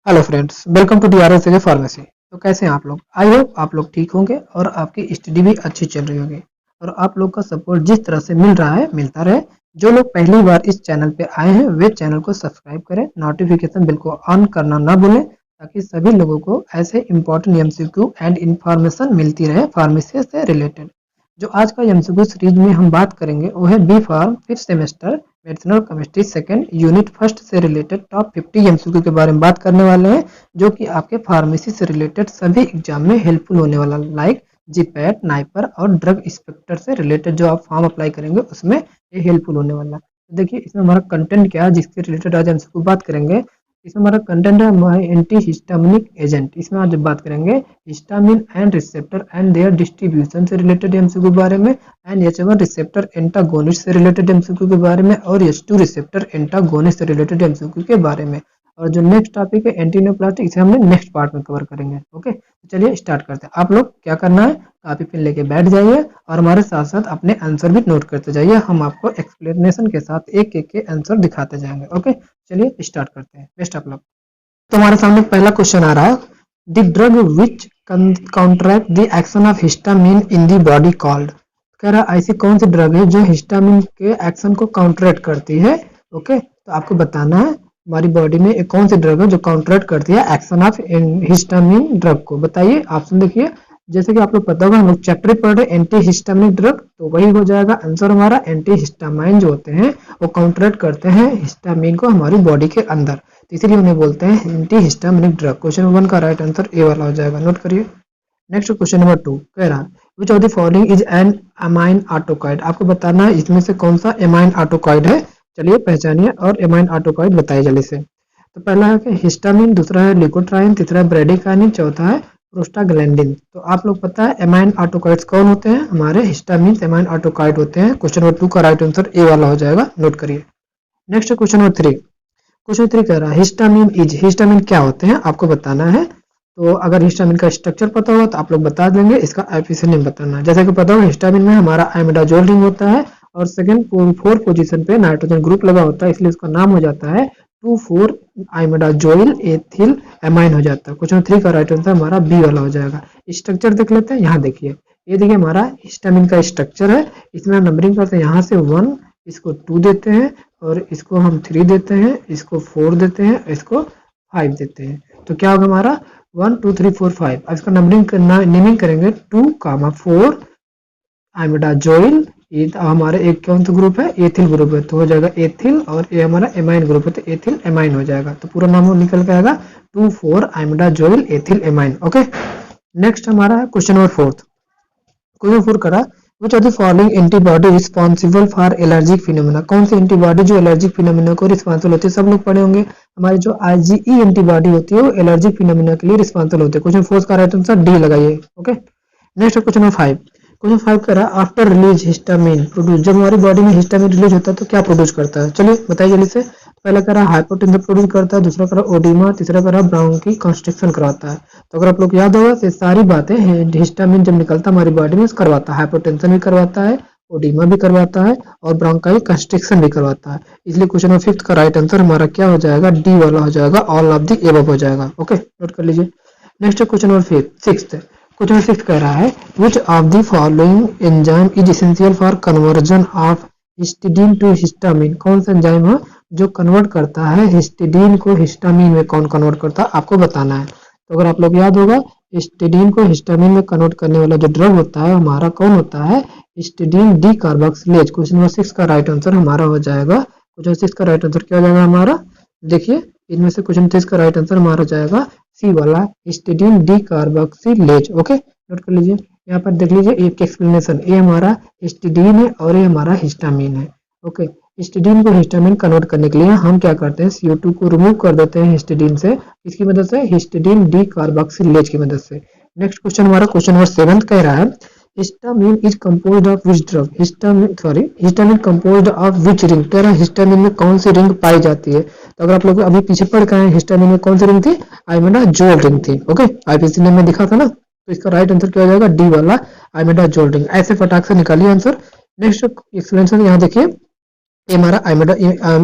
Hello friends, welcome to DRS pharmacy. तो कैसे हैं आप लोग? आई होप आप लोग ठीक होंगे और आपकी स्टडी भी अच्छी चल रही होगी और आप लोग का सपोर्ट जिस तरह से मिल रहा है मिलता रहे। जो लोग पहली बार इस चैनल पे आए हैं वे चैनल को सब्सक्राइब करें, नोटिफिकेशन बिल को ऑन करना ना भूलें ताकि सभी लोगों को ऐसे इंपॉर्टेंट MCQ एंड इंफॉर्मेशन मिलती रहे फार्मेसी से रिलेटेड। जो आज का MCQ सीरीज में हम बात करेंगे वो है B pharm 5th semester medicinal chemistry second unit first से रिलेटेड टॉप 50 MCQ के बारे में बात करने वाले हैं, जो कि आपके फार्मेसी से रिलेटेड सभी एग्जाम में हेल्पफुल होने वाला, लाइक जीपैट, नाइपर और ड्रग इंस्पेक्टर से रिलेटेड जो आप फॉर्म अप्लाई करेंगे उसमें ये हेल्पफुल होने वाला है। तो देखिए इसमें हमारा कंटेंट क्या है जिसके रिलेटेड आज MCQ बात करेंगे। इसमें हमारा कंटेंट है हमारे एंटी हिस्टामिनिक एजेंट। इसमें आज बात करेंगे histamine and receptor and there distribution से रिलेटेड MCQ के बारे में, एंड H1 रिसेप्टर एंटागोनिस्ट से रिलेटेड MCQ के बारे में और H2 रिसेप्टर एंटागोनिस्ट से रिलेटेड MCQ के बारे में। और जो नेक्स्ट टॉपिक है एंटीनियोप्लास्टिक, इसे हमने नेक्स्ट पार्ट में कवर करेंगे। ओके, तो चलिए स्टार्ट करते हैं। आप लोग क्या करना है, कॉपी पेन लेके बैठ जाइए और हमारे साथ साथ अपने आंसर भी नोट करते जाइए। हम आपको एक्सप्लेनेशन के साथ एक एक के आंसर दिखाते जाएंगे। ओके, चलिए स्टार्ट करते हैं। Best of luck. तो हमारे सामने पहला क्वेश्चन आ रहा है, the drug which counteract the action of histamine in the body called. कह रहा ऐसी कौन सी ड्रग है जो हिस्टामिन के एक्शन को काउंटरैक्ट करती है। ओके, तो आपको बताना है हमारी बॉडी में एक कौन सी ड्रग है जो काउंटरैक्ट करती है एक्शन ऑफ हिस्टामिन ड्रग को। बताइए, ऑप्शन देखिए। जैसे कि आप लोग पता होगा, हम लोग चैप्टर पढ़ रहे एंटी हिस्टामिनिक ड्रग, तो वही हो जाएगा आंसर हमारा। एंटी हिस्टामाइन जो होते हैं वो काउंटरैक्ट करते हैं हिस्टामिन को हमारी बॉडी के अंदर, तो इसीलिए उन्हें बोलते हैं anti histaminic drug. Question number 1 का राइट आंसर ए वाला हो जाएगा, नोट करिए। नेक्स्ट क्वेश्चन नंबर 2 कह रहा है which of the following is an amine autacoid. आपको बताना है इसमें से कौन सा एमाइन ऑटोकॉइड है। चलिए पहचानिए और एमाइन ऑटोकॉइड बताइए जल्दी से। तो पहला है कि हिस्टामिन, दूसरा है ल्यूकोट्राइन, तीसरा है ब्रेडिकाइनिन, चौथा है प्रोस्टाग्लैंडिन। तो आप लोग पता है एमाइन ऑटोकॉइड्स कौन होते हैं, हमारे हिस्टामिन एमाइन ऑटोकॉइड होते हैं। क्वेश्चन नंबर 2 का राइट आंसर ए वाला हो जाएगा, नोट करिए। नेक्स्ट क्वेश्चन नंबर 3, क्वेश्चन 3 कह रहा है हिस्टामिन इज, हिस्टामिन क्या होते हैं आपको बताना है। तो अगर हिस्टामिन का स्ट्रक्चर पता होगा तो आप लोग बता देंगे, इसका एफिशिएंट नेम बताना है। जैसे कि पता होगा हिस्टामिन में हमारा इमिडाजोल रिंग होता है और सेकंड 4 पोजीशन पे नाइट्रोजन ग्रुप लगा होता है, इसलिए इसका नाम हो जाता है 2,4 इमिडाजोइल एथिल एमाइन हो जाता है। क्वेश्चन 3 का राइट आंसर हमारा बी वाला हो जाएगा। स्ट्रक्चर देख लेते हैं, यहाँ देखिए, ये देखिए हमारा हिस्टामिन का स्ट्रक्चर है। इसमें नंबरिंग करते हैं, यहाँ से 1, इसको 2 देते हैं और इसको हम 3 देते हैं, इसको 4 देते हैं, इसको 5 देते हैं। तो क्या होगा हमारा 1 2 3 4 5। अब इसका नंबरिंग करना, नेमिंग करेंगे 2,4 इमिडाजोइल। ये हमारे एक कौन सा ग्रुप है, एथिल ग्रुप है, तो हो जाएगा एथिल, और ये हमारा एमाइन ग्रुप है तो एथिल एमाइन हो जाएगा। तो पूरा नाम निकल के आएगा 2,4 इमिडाजोइल एथिल एमाइन। ओके, नेक्स्ट हमारा है क्वेश्चन नंबर 4। क्वेश्चन 4 करा which of the following antibody responsible for allergic phenomena. कौन सी एंटीबॉडी जो एलर्जिक फिनोमिना को रिस्पॉन्सिबल होती है, सब लोग पढ़े होंगे। हमारी जो IgE एंटीबॉडी होती है वो एलर्जिक फिनोमिना के लिए रिस्पॉन्सिबल होती है। क्वेश्चन 4 का राइट आंसर डी लगाइए। Okay, next question number 5। Question 5 कह रहा है आफ्टर रिलीज हिस्टामिन प्रोड्यूस, जब हमारी बॉडी में हिस्टामिन रिलीज होता है तो क्या प्रोड्यूस करता है। चलिए बताइए जल्दी से। पहला कह रहा है हाइपोटेंसिव प्रोड्यूस करता है, दूसरा कह रहा है ओडिमा, तीसरा कह रहा है ब्राउन की कंस्ट्रक्शन करवाता है। तो अगर आप लोग याद होगा तो सारी बातें हिस्टामिन जब निकलता है हमारी बॉडी में करवाता है, हाइपोटेंशन भी करवाता है, ओडिमा भी करवाता है और ब्रोंकाई कंस्ट्रिक्शन भी करवाता है। इसलिए क्वेश्चन नंबर 5 का राइट आंसर हमारा क्या हो जाएगा, डी वाला हो जाएगा, ऑल ऑफ द एबव हो जाएगा। ओके, नोट कर लीजिए। Next question number 6। Question number 6 कह रहा है which of the following enzyme is essential for conversion of histidine to histamine. कौन सा एंजाइम है जो कन्वर्ट करता है हिस्टिडीन को हिस्टामिन में, कौन कन्वर्ट करता है आपको बताना है। तो अगर आप लोग याद होगा हिस्टिडीन को हिस्टामिन में कन्वर्ट करने वाला जो ड्रग होता है हमारा कौन होता है, histidine D carboxylase. Question number 6 का राइट आंसर हमारा हो जाएगा, क्वेश्चन 6 का राइट आंसर क्या हो जाएगा हमारा, देखिए इनमें से क्वेश्चन 6 का राइट आंसर हमारा हो जाएगा सी वाला, हिस्टिडीन डी कार्बोक्सिलेज। ओके, नोट कर लीजिए। यहाँ पर देख लीजिए एक एक्सप्लेनेशन, ये हमारा हिस्टिडीन है और ये हमारा हिस्टामिन है। ओके, हिस्टिडीन को हिस्टामिन कन्वर्ट करने के लिए हम क्या करते हैं, CO2 को रिमूव कर देते हैं हिस्टिडीन से, इसकी मदद से हिस्टिडीन डी कार्बोक्सिलेज की मदद से। नेक्स्ट क्वेश्चन हमारा क्वेश्चन नंबर 7 कह रहा है histamine is composed of which drug, histamine composed of which ring. कह रहा है हिस्टामिन में कौन सी रिंग पाई जाती है। तो अगर आप लोग अभी पीछे पढ़ के आए हिस्टामिन में कौन सी रिंग थी, इमिडाजोल रिंग थी। ओके, IPC ने में दिखा था ना, तो इसका राइट आंसर क्या हो जाएगा, डी वाला इमिडाजोल रिंग। ऐसे फटाक से निकालिए आंसर। नेक्स्ट एक्सप्लेनेशन यहाँ देखिए, ये हमारा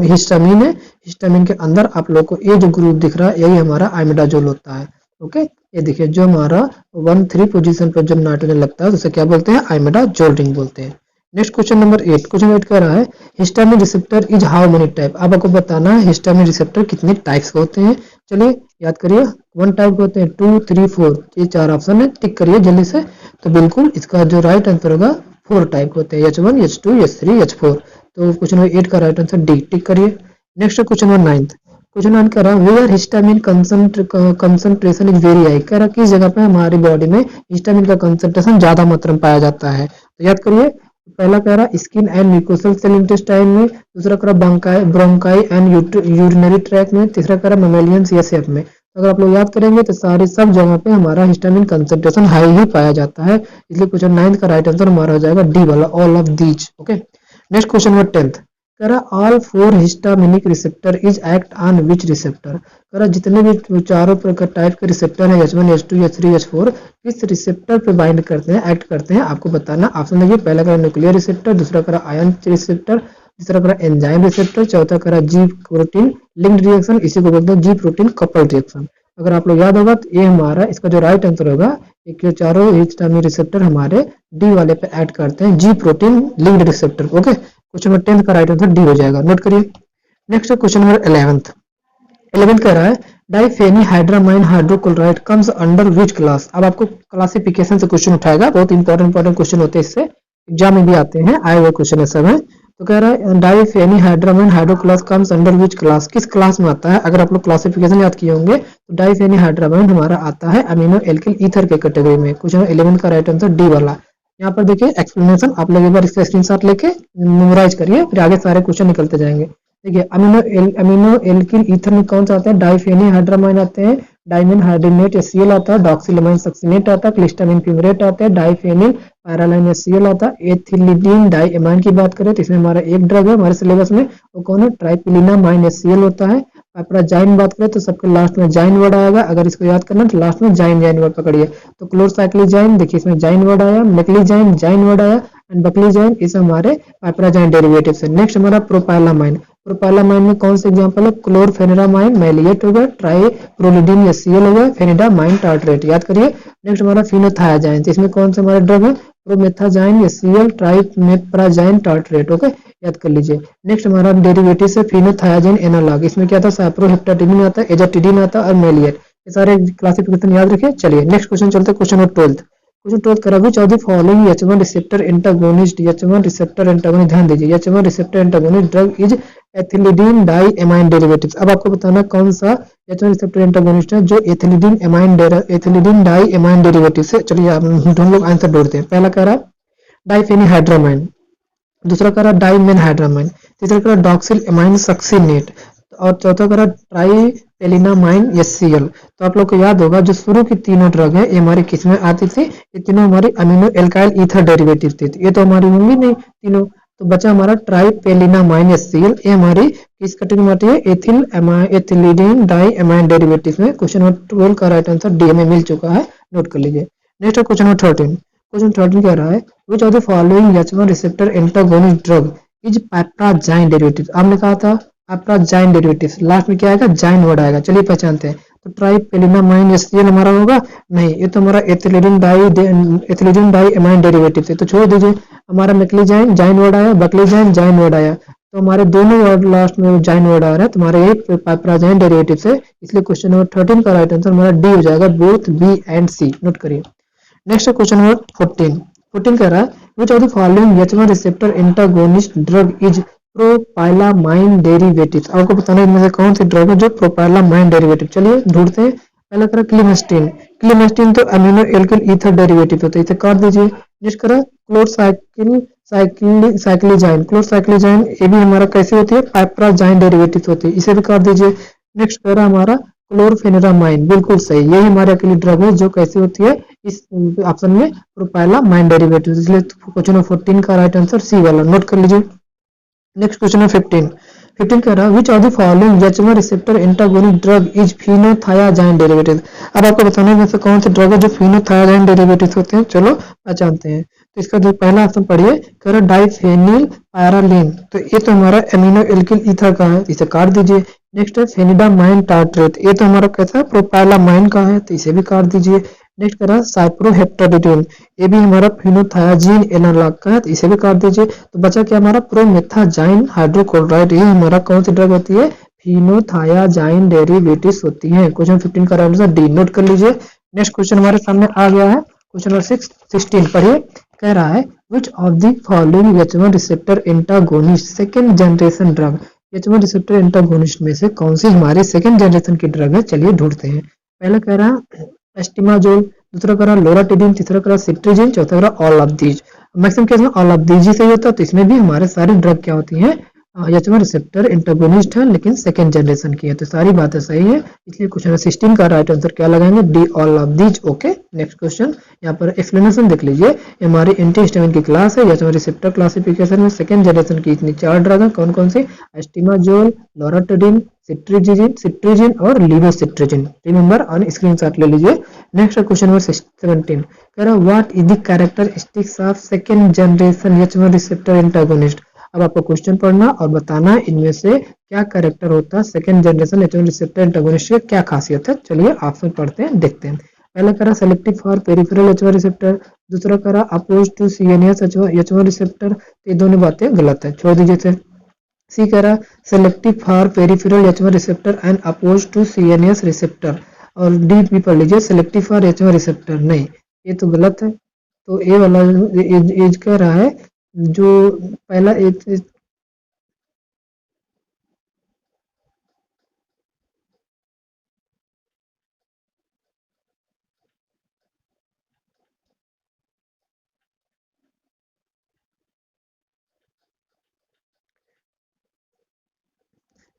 हिस्टामिन है। हिस्टामिन के अंदर आप लोग को ये जो ग्रुप दिख रहा है यही हमारा आइमिडाजोल होता है। ओके, ये देखिए जो हमारा 1-3 पोजीशन पर जब नाइट्रोजन लगता है तो उसे क्या बोलते हैं, आइमिडाजोल रिंग बोलते हैं। नेक्स्ट क्वेश्चन नंबर 8, क्वेश्चन 8 कह रहा है histamine receptor is how many type. अब आपको बताना है हिस्टामिन रिसेप्टर कितने टाइप्स के होते हैं। चलिए याद करिए, 1 टाइप के होते हैं, 2, 3, 4, ये 4 ऑप्शन है, टिक करिए जल्दी से। तो बिल्कुल इसका जो राइट आंसर होगा 4 टाइप होते हैं, H1, H2, H3, H4। तो क्वेश्चन नंबर 8 का राइट आंसर डी, टिक करिए। नेक्स्ट क्वेश्चन नंबर 9, क्वेश्चन 9 कह रहा है where histamine concentration is very high. कह रहा किस जगह पे हमारी बॉडी में हिस्टामिन का कंसंट्रेशन ज्यादा मात्रा में पाया जाता है। तो याद करिए, पहला कह रहा skin and mucosal cell intestine में, दूसरा कह रहा ब्रोंकाई एंड यूरिनरी ट्रैक में, तीसरा कह रहा ममेलियन सीएसएफ में। अगर आप लोग याद करेंगे तो सारे सब जगह पे हमारा हिस्टामिन कंसंट्रेशन हाई ही पाया जाता है, इसलिए क्वेश्चन 9 का राइट आंसर हमारा हो जाएगा डी वाला, all of these. Okay, next question number 10 कह रहा all 4 histaminic receptor is act on which receptor. कह रहा जितने भी चारों प्रकार टाइप के रिसेप्टर है H1, H2, H3, H4 किस रिसेप्टर पे बाइंड करते हैं, एक्ट करते हैं, आपको बताना। ऑप्शन देखिए, पहला करा न्यूक्लियर रिसेप्टर, दूसरा करा आयन रिसेप्टर, तीसरा करा एंजाइम रिसेप्टर, चौथा करा जी प्रोटीन लिंक्ड रिएक्शन, इसी को बोलते हैं जी प्रोटीन कपल्ड रिएक्शन। अगर आप लोग याद होगा तो ये हमारा इसका जो राइट आंसर होगा, एक चारों हिस्टामिन रिसेप्टर हमारे डी वाले पे ऐड करते हैं, जी protein linked receptor. Okay, question number 10 का राइट आंसर डी हो जाएगा, नोट करिए। नेक्स्ट क्वेश्चन नंबर 11 कह रहा है diphenhydramine hydrochloride comes under which class. अब आपको क्लासिफिकेशन से क्वेश्चन उठाएगा, बहुत इंपॉर्टेंट क्वेश्चन होते हैं, इससे एग्जाम में भी आते हैं, आए हुए क्वेश्चन है सब है। तो कह रहा है डाइफेनी हाइड्रामाइन हाइड्रोक्लास कम्स अंडर विच क्लास, किस क्लास में आता है। अगर आप लोग क्लासिफिकेशन याद किए होंगे तो डाइफेनी हाइड्रामाइन हमारा आता है अमीनो एल्किल ईथर के कैटेगरी में। क्वेश्चन 11 का राइट आंसर डी वाला। यहाँ पर देखिए एक्सप्लेनेशन, आप लोग एक बार इसका स्क्रीनशॉट लेके मेमोराइज करिए, फिर आगे सारे क्वेश्चन निकलते जाएंगे। देखिए अमीनो एल्किल ईथर में कौन सा आता है, डाइफेनी हाइड्रामाइन आते हैं, डाइमिन हाइड्रोनेट एचसीएल आता है, डॉक्सिलामाइन सक्सिनेट आता है, क्लिस्टामिन फ्यूमरेट आता है, डाइफेनिल पैरालाइन एचसीएल आता है, एथिलीडीन डाइएमाइन की बात करें तो इसमें हमारा एक ड्रग है हमारे सिलेबस में, वो कौन है, ट्राइपिलिनामाइन एचसीएल होता है। पाइपराजाइन बात करें तो सबके लास्ट में जाइन वर्ड आएगा, अगर इसको याद करना तो लास्ट में जाइन वर्ड पकड़िए। तो क्लोरसाइक्लिजाइन देखिए इसमें जाइन वर्ड आया, मेक्लीजाइन जाइन वर्ड आया एंड बक्लीजाइन, इस हमारे पाइपराजाइन डेरिवेटिव से। नेक्स्ट हमारा प्रोपाइलामाइन, प्रोपाइलामाइन में कौन से एग्जांपल है, क्लोरफेनेरामाइन मैलिएट हो गया, ट्राइप्रोलिडीन एचसीएल हो गया, फेनिडामाइन टार्ट्रेट, याद करिए। नेक्स्ट हमारा फिनोथायाजाइन, तो इसमें कौन सा हमारा ड्रग है, प्रोमेथाजाइन एचसीएल ट्राइमेथप्राजाइन टार्ट्रेट। ओके, याद कर लीजिए। नेक्स्ट हमारा डेरिवेटिव से फिनोथायाजाइन एनालॉग, इसमें क्या था, साइप्रोहेप्टाडिन आता है, एजाटिडिन आता है और मेलिएट, ये सारे क्लासिफिकेशन याद रखिए। चलिए नेक्स्ट क्वेश्चन चलते हैं, क्वेश्चन नंबर 12। क्वेश्चन 12 करा which of the following H1 receptor antagonist, H1 receptor antagonist, ध्यान दीजिए H1 receptor antagonist drug is ethylenediamine derivatives. अब आपको बताना कौन सा H1 रिसेप्टर एंटागोनिस्ट है जो एथिलीडीन डाई एमाइन डेरिवेटिव से। चलिए हम लोग आंसर ढूंढते हैं। पहला कह रहा डाइफेनी हाइड्रामाइन, दूसरा कह रहा डाइमेन हाइड्रामाइन, तीसरा कह रहा डॉक्सिल एमाइन सक्सिनेट और चौथा कह रहा ट्राइपेलिनामाइन एचसीएल। तो आप लोग को याद होगा जो शुरू की तीनों ड्रग है ये हमारी किस में आती थी, ये तीनों हमारी अमीनो एल्काइल ईथर डेरिवेटिव थी, ये तो हमारी होंगी नहीं तीनों। तो बचा हमारा ट्राइपेलिनामाइन एचसीएल, ये हमारी किस कैटेगरी में आती है, एथिलीडीन डाई एमाइन डेरिवेटिव में। क्वेश्चन नंबर 12 का राइट आंसर डी में मिल चुका है, नोट कर लीजिए। नेक्स्ट है क्वेश्चन नंबर 13। क्वेश्चन 13 कह रहा है which of the following H1 receptor antagonist drug is piperazine derivative. आपने कहा था पाइपराजाइन डेरिवेटिव, लास्ट में क्या आएगा, जाइन वर्ड आएगा। चलिए पहचानते हैं। तो ट्राइपेलिनामाइन एचसीएल हमारा होगा नहीं, ये तो हमारा एथिलीडीन डाई एमाइन डेरिवेटिव है, तो छोड़ दीजिए। हमारा मेक्लीजाइन जाइन वर्ड आया, बक्लीजाइन जाइन वर्ड आया, तो हमारे दोनों वर्ड लास्ट में जाइन वर्ड आ रहा है, तो हमारे ये पाइपराजाइन डेरिवेटिव से, इसलिए क्वेश्चन नंबर 13 का राइट आंसर हमारा डी हो जाएगा, both B and C, note करिए। नेक्स्ट क्वेश्चन नंबर 14 कह रहा है which of the following H1 receptor antagonist drug is propylamine derivative. आपको बताना इनमें से कौन सी ड्रग है जो प्रोपाइलामाइन डेरिवेटिव। चलिए ढूंढते हैं। पहला करा क्लिमेस्टीन, क्लिमेस्टीन तो अमीनो एल्किल ईथर डेरिवेटिव होता है, इसे काट दीजिए। नेक्स्ट करा साइक्लिजाइन, क्लोरसाइक्लिजाइन ये भी हमारा कैसे होती है, पाइपराजाइन डेरिवेटिव होती है, इसे भी काट दीजिए। नेक्स्ट करा हमारा क्लोरफेनेरामाइन, बिल्कुल सही, यही हमारे अकेली ड्रग है जो कैसे होती है इस ऑप्शन में प्रोपाइलामाइन डेरिवेटिव, इसलिए क्वेश्चन नंबर 14 का राइट आंसर सी वाला, नोट कर लीजिए। नेक्स्ट क्वेश्चन नंबर 15 15 कह रहा है which of the following H one receptor antagonic drug is phenothiazine derivative. अब आपको बताना है में से कौन से ड्रग है जो फिनोथायाजाइन डेरिवेटिव होते हैं, चलो पहचानते हैं। तो इसका जो पहला ऑप्शन पढ़िए, कह रहा डाइफेनिल पैरालीन, तो ये तो हमारा एमिनो एल्किल ईथर का है, तो इसे काट दीजिए। नेक्स्ट है फेनिडामाइन टार्ट्रेट, ये तो हमारा कैसा है प्रोपैलामाइन का है, तो इसे भी काट दीजिए। नेक्स्ट कह रहा है साइप्रोहेप्टाडिन, ये भी हमारा फिनोथायाजीन एनालॉग का है, तो इसे भी काट दीजिए। तो बचा क्या हमारा प्रोमेथाजाइन हाइड्रोक्लोराइड, ये हमारा कौन सी ड्रग होती है, फिनोथायाजाइन डेरिवेटिव्स होती है। क्वेश्चन 15 का आंसर डी नोट कर लीजिए। नेक्स्ट क्वेश्चन हमारे सामने आ गया है, क्वेश्चन नंबर 16 पढ़िए। कह रहा है which of the following H one receptor antagonist second generation drug, H one receptor antagonist में से कौन सी हमारी सेकेंड जनरेशन की ड्रग है, चलिए ढूंढते हैं। पहला कह रहा है एस्टिमाजोल, दूसरा कह रहा लोराटिडिन, तीसरा कह रहा सिट्रिजिन, चौथा कह रहा all of these. Maximum case में ऑल ऑफ दीज ही सही होता है, तो इसमें भी हमारे सारी ड्रग क्या होती हैं, एच1 रिसेप्टर एंटागोनिस्ट है लेकिन सेकंड जनरेशन की है, तो सारी बातें सही है। इसलिए क्वेश्चन 16 का राइट आंसर क्या लगाएंगे, D all of these. Okay, next question यहाँ पर एक्सप्लेनेशन देख लीजिए। ये हमारी एंटीहिस्टामिन की क्लास है, एच1 रिसेप्टर क्लासिफिकेशन में सेकंड जनरेशन की इतनी 4 ड्रग है, कौन कौन सी, एस्टिमाजोल, लोराटिडिन, सिट्रिजिन और लिवोसिट्रिजिन। रिमेंबर ऑन स्क्रीनशॉट ले लीजिए। नेक्स्ट क्वेश्चन नंबर 17 कह रहा what is the characteristics of second generation H one receptor antagonist. अब आपको क्वेश्चन पढ़ना और बताना इनमें से क्या कैरेक्टर होता है second generation H one receptor antagonist की, क्या खासियत है। चलिए ऑप्शन पढ़ते हैं, देखते हैं। पहला करा selective for peripheral H one receptor, दूसरा करा oppose to CNS H one receptor, ये दोनों बातें गलत है, छोड़ दीजिए थे। सी कह रहा selective for peripheral H one receptor and oppose to CNS receptor, और डी भी पढ़ लीजिए सेलेक्टिव फॉर एच1 रिसेप्टर, नहीं ये तो गलत है। तो ए वाला एज कह रहा है जो पहला एज,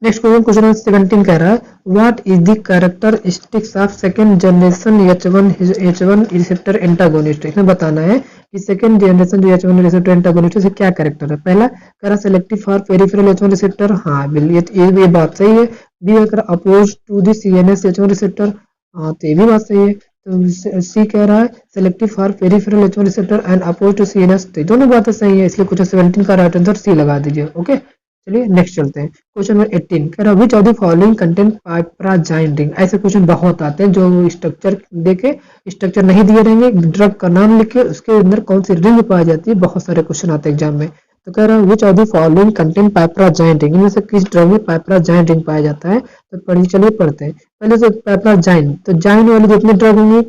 नेक्स्ट क्वेश्चन 17 कह रहा है what is the characteristics of second generation H one receptor antagonist. इसमें बताना है कि सेकंड जनरेशन जो एच1 रिसेप्टर एंटागोनिस्ट है क्या कैरेक्टर है। पहला कह रहा selective for peripheral H one receptor, हाँ ये बात सही है। बी अगर oppose to the CNS H one receptor, हाँ तो ये भी बात सही है। तो सी कह रहा है selective for peripheral H one receptor and oppose to CNS, तो दोनों बातें सही है, इसलिए क्वेश्चन 17 का राइट आंसर सी लगा दीजिए। ओके, चलिए नेक्स्ट चलते हैं। क्वेश्चन नंबर 18 कह रहा which of the following content piperazine ring. ऐसे क्वेश्चन बहुत आते हैं जो स्ट्रक्चर देके, स्ट्रक्चर नहीं दिए रहेंगे, ड्रग का नाम लिखे उसके अंदर कौन सी रिंग पाई जाती है, बहुत सारे क्वेश्चन आते हैं एग्जाम में। तो कह रहा है which of the following content piperazine ring, इनमें से किस ड्रग में पाइपराजाइन रिंग पाया जाता है। तो पढ़िए, चलिए पढ़ते हैं। पहले से पाइपराजाइन, तो जाइन वाले जितने ड्रग होंगे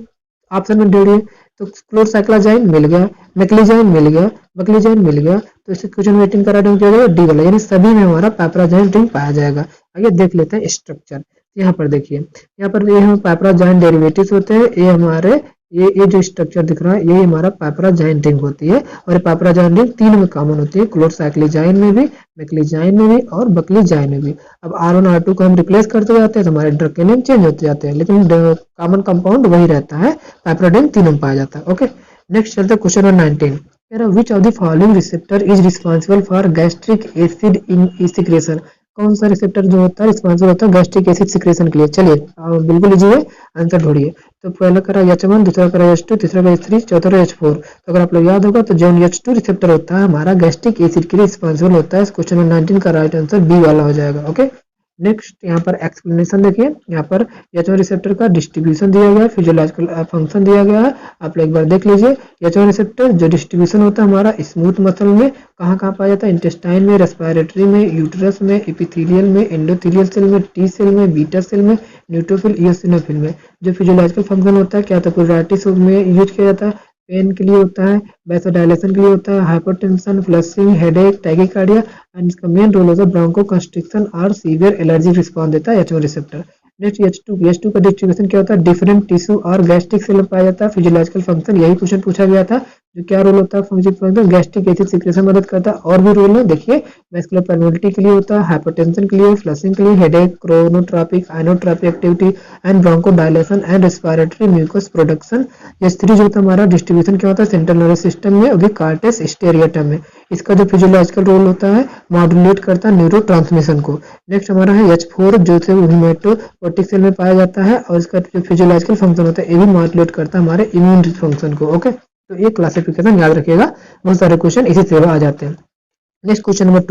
ऑप्शन में ढूंढिए। तो क्लोरसाइक्लाजाइन मिल गया, मैक्लीजाइन मिल गया, बकलीजाइन मिल गया, तो इससे क्वेश्चन 18 का राइट आंसर क्या हो जाएगा, डी वाला, यानी सभी में हमारा पाइपराजाइन रिंग पाया जाएगा। आइए देख लेते हैं स्ट्रक्चर। यहाँ पर देखिए, यहाँ पर ये हम पाइपराजाइन डेरिवेटिव्स होते हैं, ये हमारे ये जो स्ट्रक्चर दिख रहा है ये हमारा पाइपराजाइन रिंग होती है। और ये पाइपराजाइन रिंग तीन में कॉमन होती है, क्लोरसाइक्लिजाइन में भी, मैक्लीजाइन में भी और बकलीजाइन में भी। अब R1 R2 को हम रिप्लेस करते जाते हैं तो हमारे ड्रग के नेम चेंज होते जाते हैं, लेकिन कॉमन कंपाउंड वही रहता है, पाइपराडाइन तीनों में पाया जाता है। ओके, नेक्स्ट चलते हैं क्वेश्चन नंबर 19। कह रहा which of the following receptor is responsible for gastric acid in secretion. कौन सा रिसेप्टर जो होता है रिस्पॉन्सिबल होता है गैस्ट्रिक एसिड सिक्रेशन के लिए। चलिए बिल्कुल लीजिए, आंसर ढूंढिए। तो पहला करा H1, दूसरा करा H2, तीसरा करा H3, चौथा करा H4। तो अगर आप लोग याद होगा तो जो H2 रिसेप्टर होता है हमारा गैस्ट्रिक एसिड के लिए रिस्पॉन्सिबल होता है। क्वेश्चन नंबर 19 का राइट आंसर बी वाला हो जाएगा। ओके, नेक्स्ट यहाँ पर एक्सप्लेनेशन देखिए। यहाँ पर H1 रिसेप्टर का डिस्ट्रीब्यूशन दिया गया है, फिजियोलॉजिकल फंक्शन दिया गया है, आप लोग एक बार देख लीजिए। H1 रिसेप्टर जो डिस्ट्रीब्यूशन होता है हमारा स्मूथ मसल में कहाँ कहाँ पाया जाता है, इंटेस्टाइन में, रेस्पिरेटरी में, यूट्रस में, एपिथेलियल में, एंडोथेलियल सेल में, टी सेल में, बीटा सेल में, न्यूट्रोफिल, इयोसिनोफिल में। जो फिजियोलॉजिकल फंक्शन होता है क्या होता है, कोराइटिस में यूज किया जाता है, पेन के लिए होता है, वैसोडाइलेशन के लिए होता है, hypertension, flushing, headache, tachycardia, and इसका मेन रोल होता है ब्रोंको कंस्ट्रिक्शन और सीवियर एलर्जिक रिस्पॉन्स देता है H1 रिसेप्टर। नेक्स्ट H2 का डिस्ट्रीब्यूशन क्या होता है, डिफरेंट टिश्यू और गैस्ट्रिक सेल में पाया जाता है, फिजियोलॉजिकल फंक्शन, यही क्वेश्चन पूछा गया था। जो क्या रोल होता है फंक्शन गैस्ट्रिक एसिड सिक्रेशन में मदद करता है। और भी रोल है देखिए, वैस्कुलर परमेबिलिटी के लिए होता है, हाइपरटेंशन के लिए, फ्लशिंग के लिए, headache, chronotropic, inotropic activity and bronchodilation and respiratory mucus production. S3 जो होता है हमारा डिस्ट्रीब्यूशन क्या होता है सेंट्रल नर्वस सिस्टम में, अभी कार्टेस स्टेरियटम में। इसका जो फिजियोलॉजिकल रोल होता है मॉड्यूलेट करता है न्यूरो ट्रांसमिशन को। नेक्स्ट हमारा है H4 जो हेमेटोपोटिक सेल में पाया जाता है और इसका जो फिजियोलॉजिकल फंक्शन होता है ये भी मॉड्यूलेट करता है हमारे इम्यून फंक्शन को। ओके, तो ये क्लासिफिकेशन याद रखिएगा, बहुत सारे क्वेश्चन इसी से आ जाते हैं। नेक्स्ट क्वेश्चन नंबर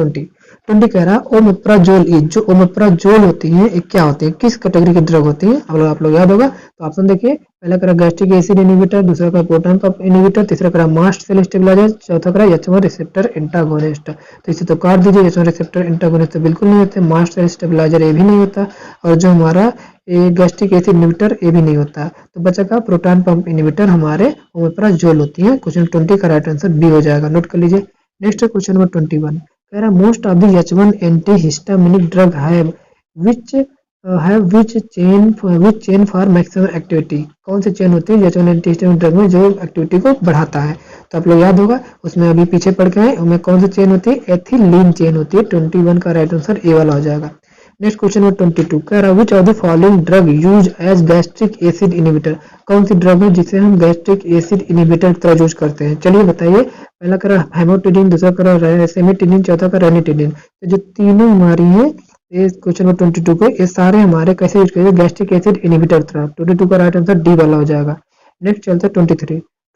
20 कह रहा है ओमेप्राजोल इज, जो ओमेप्राजोल होती है ये क्या होती है, किस कैटेगरी की ड्रग होती है, आप लोग याद होगा। तो ऑप्शन देखिए, पहला करा गैस्ट्रिक एसिड इनहिबिटर, दूसरा करा प्रोटॉन पंप इनहिबिटर, तीसरा करा मास्ट सेल स्टेबलाइजर, चौथा करा H1 रिसेप्टर एंटागोनिस्ट। तो इसे तो काट दीजिए, H1 रिसेप्टर एंटागोनिस्ट तो बिल्कुल नहीं होते, मास्ट सेल स्टेबलाइजर ये भी नहीं होता, और जो हमारा गैस्ट्रिक एसिड इनहिबिटर ये भी नहीं होता। तो बचा का प्रोटॉन पंप इनहिबिटर हमारे ओमेप्राजोल होती है। क्वेश्चन 20 का राइट आंसर बी हो जाएगा, नोट कर लीजिए। नेक्स्ट क्वेश्चन नंबर 21 कह रहा most of the H1 antihistaminic drug which chain for maximum activity, कौन सी चेन होती है H1 एंटीहिस्टामिनिक ड्रग में जो एक्टिविटी को बढ़ाता है। तो आप लोग याद होगा, उसमें अभी पीछे पढ़ के आए, उनमें कौन सी चेन होती है, एथिलीन चेन होती है। 21 का राइट आंसर ए वाला हो जाएगा। नेक्स्ट क्वेश्चन नंबर 22 कह रहा which of the following drug use as gastric acid inhibitor, कौन सी ड्रग है जिसे हम गैस्ट्रिक एसिड इनहिबिटर की तरह यूज करते हैं। चलिए बताइए, पहला करा हेमोटिडिन, दूसरा करा सेमिटिडिन, चौथा करा रेनिटिडिन। तो जो तीनों हमारी हैं ये क्वेश्चन नंबर 22 को ये सारे हमारे कैसे यूज करेंगे, गैस्ट्रिक एसिड इनहिबिटर तरह। 22 का राइट आंसर डी वाला हो जाएगा। नेक्स्ट चलता है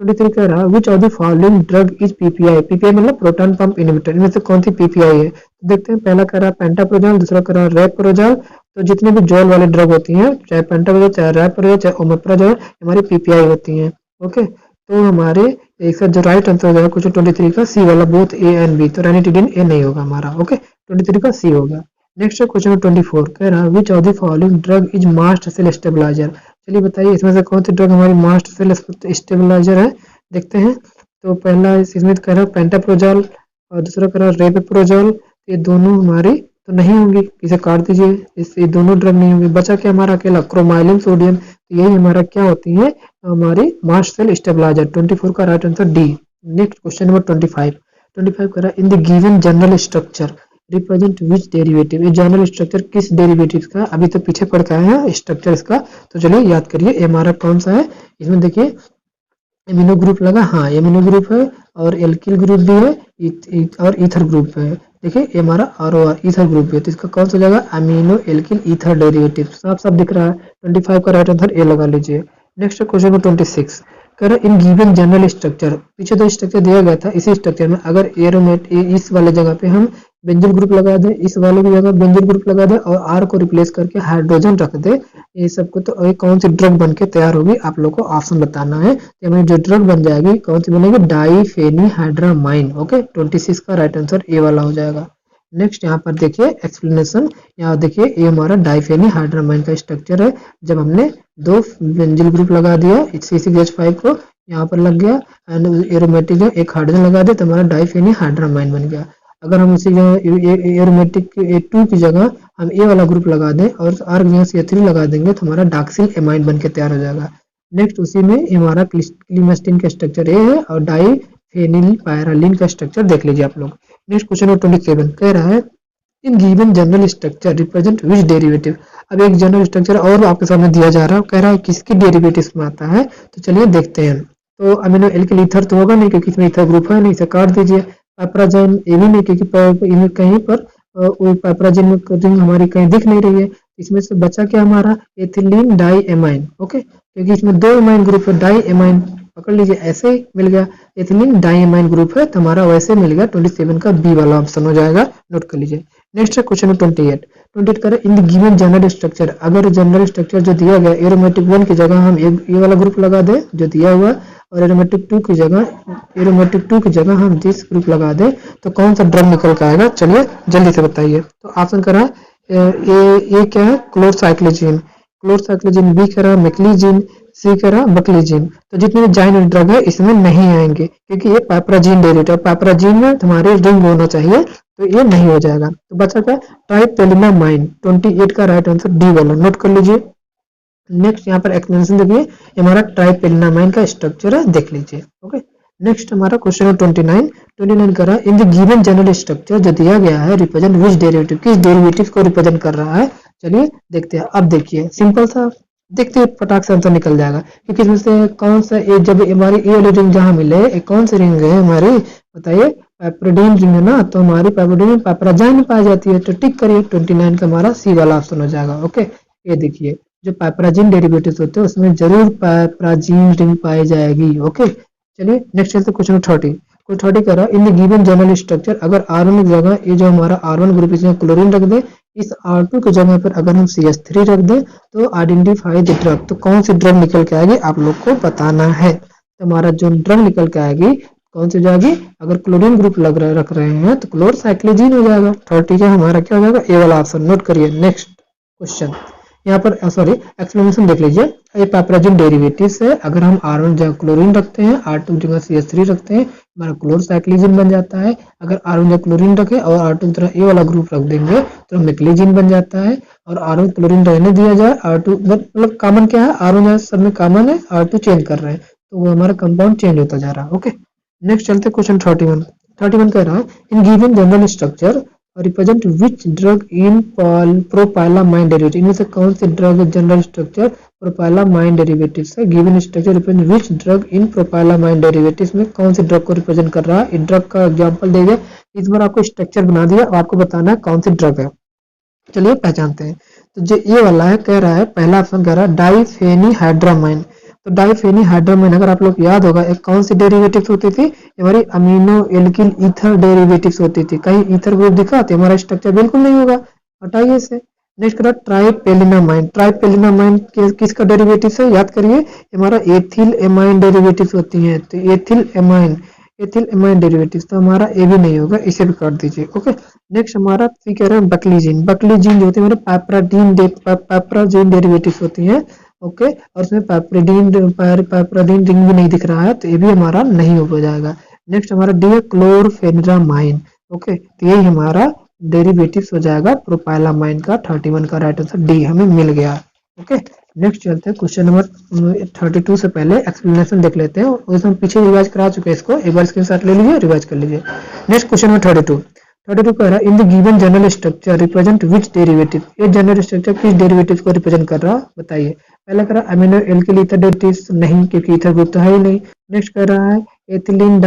23 कह रहा which of the following drug is PPI, PPI मतलब प्रोटॉन पंप इनहिबिटर, इनमें से कौन सी पीपीआई है। तो देखते हैं, पहला कह रहा पेंटाप्रोजोल, दूसरा कह रहा रेप्रोजोल। तो जितने भी जोल वाले ड्रग होती हैं, चाहे पेंटाप्रोजोल, चाहे रेप्रोजोल, चाहे ओमेप्राजोल, हमारी पीपीआई होती हैं। ओके, तो हमारे इसका जो राइट आंसर हो जाएगा क्वेश्चन 23 का सी वाला, बोथ ए एंड बी। तो रेनिटिडिन ए नहीं होगा हमारा। ओके, 23 का सी होगा। नेक्स्ट क्वेश्चन 24 कह रहा which of the following drug is mast cell stabiliser. चलिए बताइए, इसमें से कौन सी ड्रग हमारी मास्ट सेल स्टेबलाइजर है, देखते हैं। तो पहला इसमें कह रहा पेंटाप्रोजोल और दूसरा कह रहा रेपेप्रोजोल। ये दोनों हमारी तो नहीं होंगी, इसे काट दीजिए, इससे दोनों ड्रग नहीं होंगे। बचा क्या हमारा अकेला क्रोमाइलिन सोडियम, तो यही हमारा क्या होती है, हमारी मास्ट सेल स्टेबलाइजर। 24 का right answer D. Next question number 25 कह रहा in the given general structure represent which derivative, ये जनरल स्ट्रक्चर किस डेरिवेटिव का, अभी तो पीछे पढ़ के आए हैं स्ट्रक्चर इसका। तो चलिए याद करिए, ये हमारा कौन सा है, इसमें देखिए एमिनो ग्रुप लगा, हाँ एमिनो ग्रुप है, और एल्किल ग्रुप भी है, और ईथर ग्रुप है। देखिए ये हमारा आर ईथर ग्रुप है, तो इसका कौन सा जगह अमीनो एल्किल ईथर डेरिवेटिव, साफ साफ दिख रहा है। 25 का राइट आंसर ए लगा लीजिए। नेक्स्ट क्वेश्चन नंबर 26 कह रहा इन गिवन जनरल स्ट्रक्चर, पीछे तो स्ट्रक्चर दिया गया था, इसी स्ट्रक्चर में अगर एरोमेट इस वाले जगह पे हम बेंजीन ग्रुप लगा दें, इस वाले की जगह बेंजीन ग्रुप लगा दें और आर को रिप्लेस करके हाइड्रोजन रख दे, ये सबको, तो ये कौन सी ड्रग बन के तैयार होगी, आप लोग को ऑप्शन बताना है। तो हमारी जो ड्रग बन जाएगी कौन सी बनेगी, डाईफेनीहाइड्रामाइन। ओके, 26 का राइट आंसर ए वाला हो जाएगा। नेक्स्ट यहाँ पर देखिए एक्सप्लेनेशन, यहाँ देखिए ये हमारा डाईफेनीहाइड्रामाइन का स्ट्रक्चर है। जब हमने दो बेंजीन ग्रुप लगा दिया, C6H5 को यहाँ पर लग गया, एंड एरोमेटिक एक हाइड्रोजन लगा दे, तो हमारा डाईफेनीहाइड्रामाइन बन गया। अगर हम उसी एरोमेटिक A2 की जगह हम ए वाला ग्रुप लगा दें और आर की जगह C3 लगा देंगे, तो हमारा डाक्सिल एमाइन बन के तैयार हो जाएगा। नेक्स्ट उसी में हमारा क्लीमेस्टीन का स्ट्रक्चर ए है और डाईफेनिल पायरालिन का स्ट्रक्चर देख लीजिए आप लोग। नेक्स्ट क्वेश्चन नंबर 27 कह रहा है in given general structure represent which derivative. अब एक जनरल स्ट्रक्चर और आपके सामने दिया जा रहा है, कह रहा है किसके डेरिवेटिव में आता है। तो चलिए देखते हैं। तो अमीनो एल्किल ईथर तो होगा नहीं, क्योंकि इसमें ईथर ग्रुप है नहीं, इसे काट दीजिए। पाइपराजोन ये भी नहीं, क्योंकि इनमें कहीं पर पाइपराजोन में रिंग हमारी कहीं दिख नहीं रही है। इसमें से बचा क्या हमारा, एथिलीन डाई एमाइन। ओके, क्योंकि इसमें दो एमाइन ग्रुप है, डाई एमाइन पकड़ लीजिए, ऐसे ही मिल गया। एथिलीन डाईएमाइन ग्रुप है, तो हमारा वैसे मिल गया। 27 का बी वाला ऑप्शन हो जाएगा, नोट कर लीजिए। नेक्स्ट है क्वेश्चन 28 करें इन द गिवन जनरल स्ट्रक्चर, अगर जनरल स्ट्रक्चर जो दिया गया एरोमेटिक 1 की जगह हम ये वाला ग्रुप लगा दें जो दिया हुआ, और एरोमेटिक 2 की जगह हम दिस ग्रुप लगा दें, तो कौन सा ड्रग निकल के आएगा, चलिए जल्दी से बताइए। तो ऑप्शन करा ए क्या है, क्लोरसाइक्लोजीन, बी करा मैक्लीजीन, सी करा बकलीजीन। तो जितने भी जाइन ड्रग है इसमें नहीं आएंगे, क्योंकि ये पाइपराजीन डेरिवेटिव, पाइपराजीन में तुम्हारे रिंग होना चाहिए, तो ये नहीं हो जाएगा। तो बचा क्या, ट्राइपेलिनामाइन। 28 का राइट आंसर डी वाला, नोट कर लीजिए। नेक्स्ट यहाँ पर एक्सप्लेनेशन देखिए, हमारा ट्राइपेलिनामाइन का स्ट्रक्चर है, देख लीजिए। ओके, नेक्स्ट हमारा क्वेश्चन 29 कर रहा है इन द गिवन जनरल स्ट्रक्चर जो दिया गया है रिप्रेजेंट विच डेरिवेटिव, किस डेरिवेटिव को रिप्रेजेंट कर रहा है। चलिए देखते हैं। अब देखिए सिंपल सा, देखते हैं फटाक से आंसर निकल जाएगा क्योंकि इसमें से कौन सा ये, जब हमारी ये वाली रिंग जहाँ मिले एक कौन सी रिंग है हमारी, बताइए। पैप्रोडीन रिंग है ना, तो हमारी पैप्रोडीन में पैपराजाइन पाई जाती है, तो टिक करिए 29 का हमारा सी वाला ऑप्शन हो जाएगा। ओके, ये देखिए जो पैपराजिन डेरिवेटिव्स होते हैं उसमें जरूर पैपराजिन रिंग पाई जाएगी। ओके, चलिए नेक्स्ट चलते क्वेश्चन 30। क्वेश्चन 30 कह रहा है इन द गिवन जनरल स्ट्रक्चर अगर R1 की जगह ये जो हमारा R1 ग्रुप इसमें क्लोरीन रख दे, इस R2 की जगह पर अगर हम CH3 रख दें तो आइडेंटिफाई द ड्रग, तो कौन सी ड्रग निकल के आएगी आप लोग को बताना है। तो हमारा जो ड्रग निकल के आएगी कौन सी जाएगी, अगर क्लोरीन ग्रुप रख रहे हैं तो क्लोरसाइक्लोजीन हो जाएगा। 30 का हमारा क्या हो जाएगा, ए वाला ऑप्शन नोट करिए। नेक्स्ट क्वेश्चन यहाँ पर सॉरी एक्सप्लेनेशन देख लीजिए। ये पैपराजिन डेरिवेटिव है, अगर हम R1 जगह क्लोरीन रखते हैं, R2 जगह CH3 रखते हैं, हमारा क्लोरसाइक्लोजीन बन जाता है। अगर R1 जगह क्लोरीन रखे और R2 की तरह ए वाला ग्रुप रख देंगे तो मैक्लीजीन बन जाता है। और R1 क्लोरीन रहने दिया जाए, R2 मतलब कॉमन क्या है, R1 सब में कॉमन है, R2 चेंज कर रहे हैं तो वो हमारा कंपाउंड चेंज होता जा रहा है। ओके, नेक्स्ट चलते क्वेश्चन 31 कह रहा है in given general structure represent which drug in propylamine derivative, इनमें से कौन से drug general structure propylamine derivative है। Given structure represent which drug in propylamine derivative में कौन से ड्रग को रिप्रेजेंट कर रहा है। इस ड्रग का एग्जांपल देगा, इस बार आपको स्ट्रक्चर बना दिया और आपको बताना है कौन सी ड्रग है। चलिए पहचानते हैं। तो जो ये वाला है कह रहा है, पहला ऑप्शन कह रहा है डाइफेनिहाइड्रामाइन। तो डाइफेनिहाइड्रामाइन अगर आप लोग याद होगा एक कौन सी डेरिवेटिव्स होती थी, हमारी अमीनो एल्किल ईथर डेरिवेटिव्स होती थी। कहीं ईथर ग्रुप दिखा तो हमारा स्ट्रक्चर बिल्कुल नहीं होगा, हटाइए इसे। नेक्स्ट करा ट्राइपेलिनामाइन। ट्राइपेलिनामाइन किसका डेरिवेटिव है, याद करिए हमारा एथिल एमाइन डेरिवेटिव्स होती हैं। तो एथिल एमाइन डेरिवेटिव, तो हमारा ए भी नहीं होगा, इसे भी काट दीजिए। ओके, नेक्स्ट हमारा सी कह रहे हैं बकलीजीन। बकलीजीन जो होती है हमारे पैपराजीन डेरिवेटिव होती हैं। ओके, और इसमें पैपराडीन रिंग भी नहीं दिख रहा है तो ये भी हमारा नहीं हो जाएगा। नेक्स्ट हमारा डी है क्लोरफेनिरामाइन। ओके, तो यही हमारा डेरिवेटिव हो जाएगा प्रोपाइलामाइन का। 31 का राइट आंसर डी हमें मिल गया। ओके, नेक्स्ट चलते हैं क्वेश्चन नंबर 32 से पहले एक्सप्लेनेशन देख लेते हैं, उसमें पीछे रिवाइज करा चुके हैं, इसको एक बार स्क्रीनशॉट ले लीजिए, रिवाइज कर लीजिए। नेक्स्ट क्वेश्चन नंबर 32 कह रहा है इन the given general structure represent which derivative, ये जनरल स्ट्रक्चर किस डेरिवेटिव को रिप्रेजेंट कर रहा है बताइए। पहला कह रहा है अमीनो एल्किल ईथर डेरिवेटिव, नहीं क्योंकि ईथर ग्रुप तो है ही नहीं। नेक्स्ट कह रहा है एथिलीन